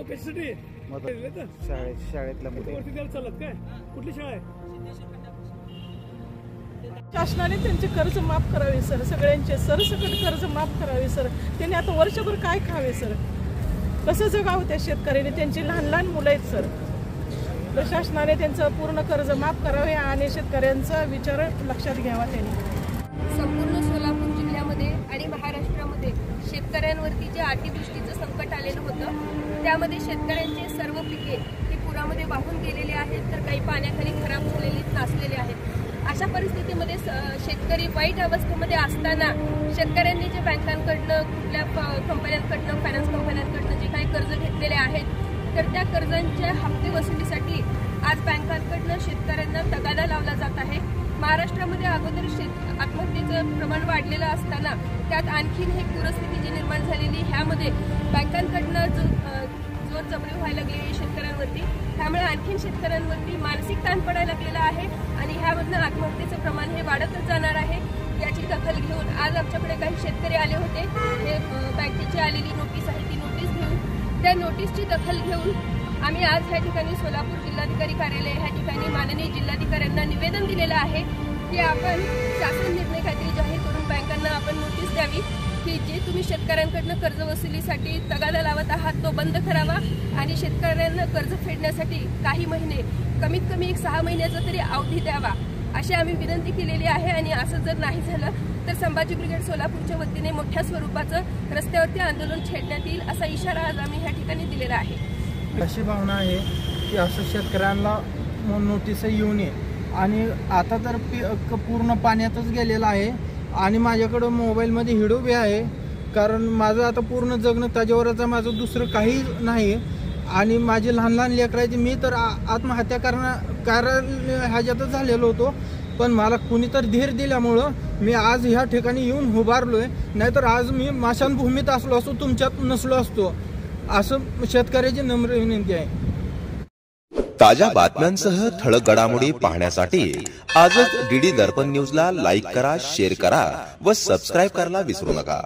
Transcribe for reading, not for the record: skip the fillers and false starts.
कशासाठी शाळेतल्या मुलं चालत काय कुठली शाळा आहे? शासनाने त्यांचे कर्ज माफ करावे सर, सगळ्यांचे सरसकट कर्ज माफ करावे सर. त्यांनी आता वर्षभर काय खावे सर, कसं जगावं त्या शेतकऱ्याने? त्यांची लहान लहान मुलं आहेत सर. प्रशासनाने त्यांचं पूर्ण कर्ज माफ करावे आणि शेतकऱ्यांचा विचार लक्षात घ्यावा त्यांनी. संपूर्ण सोलापूर जिल्ह्यामध्ये आणि महाराष्ट्रामध्ये शेतकऱ्यांवरती जे अतिवृष्टीचं संकट आलेलं होतं, त्यामध्ये शेतकऱ्यांचे सर्व पिके ही पुरामध्ये वाहून गेलेले आहेत, तर काही पाण्याखाली खराब झालेले नासलेले आहेत. अशा परिस्थितीमध्ये शेतकरी वाईट अवस्थेमध्ये असताना शेतकऱ्यांनी जे बँकांकडनं, कुठल्या कंपन्यांकडनं, फायनान्स कंपन्यांकडनं जे काही कर्ज घेतलेले आहेत, तर त्या कर्जांच्या हप्ते वसुलीसाठी आज बँकांकडनं शेतकऱ्यांना तगादा लावला जात आहे. महाराष्ट्रामध्ये अगोदर आत्महत्येचं प्रमाण वाढलेलं असताना त्यात आणखीन ही पूरस्थिती जी निर्माण झालेली, ह्यामध्ये बँकांकडनं जोर जबरी व्हायला लागली शेतकऱ्यांवरती, त्यामुळे आणखीन शेतकऱ्यांवरती मानसिक ताण पडायला लागलेला आहे आणि ह्यामधनं आत्महत्येचं प्रमाण हे वाढतच जाणार आहे. याची दखल घेऊन आज आमच्याकडे काही शेतकरी आले होते. हे बँकेची आलेली नोटीस आहे, ती नोटीस घेऊन, त्या नोटीसची दखल घेऊन आम्ही आज ह्या ठिकाणी सोलापूर जिल्हाधिकारी कार्यालय ह्या ठिकाणी माननीय जिल्हाधिकाऱ्यांना निवेदन दिलेलं आहे की आपण शासन निर्णय काहीतरी जाहीर करून बँकांना आपण नोटीस द्यावी की जे तुम्ही शेतकऱ्यांकडनं कर्ज वसुलीसाठी तगादा लावत आहात तो बंद करावा आणि शेतकऱ्यांना कर्ज फेडण्यासाठी काही महिने, कमीत कमी 6 महिन्याचा तरी अवधी द्यावा, अशी आम्ही विनंती केलेली आहे. आणि असं जर नाही झालं तर संभाजी ब्रिगेड सोलापूरच्या वतीने मोठ्या स्वरूपाचं रस्त्यावरती आंदोलन छेडण्यात येईल, असा इशारा आज आम्ही ह्या ठिकाणी दिलेला आहे. अशी भावना आहे की असं शेतकऱ्यांना नोटीस येऊ नये. आणि आता तर पूर्ण पाण्यातच गेलेलं आहे आणि माझ्याकडं मोबाईलमध्ये व्हिडिओ बी आहे, कारण माझं आता पूर्ण जगणं त्याच्यावरच, माझं दुसरं काही नाही. आणि माझी लहान लहान लेकरायची, मी तर आत्महत्या ह्याच्यातच झालेलो होतो, पण मला कुणीतरी धीर दिल्यामुळं मी आज ह्या ठिकाणी येऊन उभारलोय. नाहीतर आज मी स्मशानभूमीत असलो असतो, तुमच्यात नसलो असतो, असं शेतकऱ्याची नम्र विनंती आहे. ताज्या बातम्यांसह ठळक घडामोडी पाहण्यासाठी आजच डीडी दर्पण न्यूजला लाईक करा, शेअर करा व सबस्क्राईब करायला विसरू नका.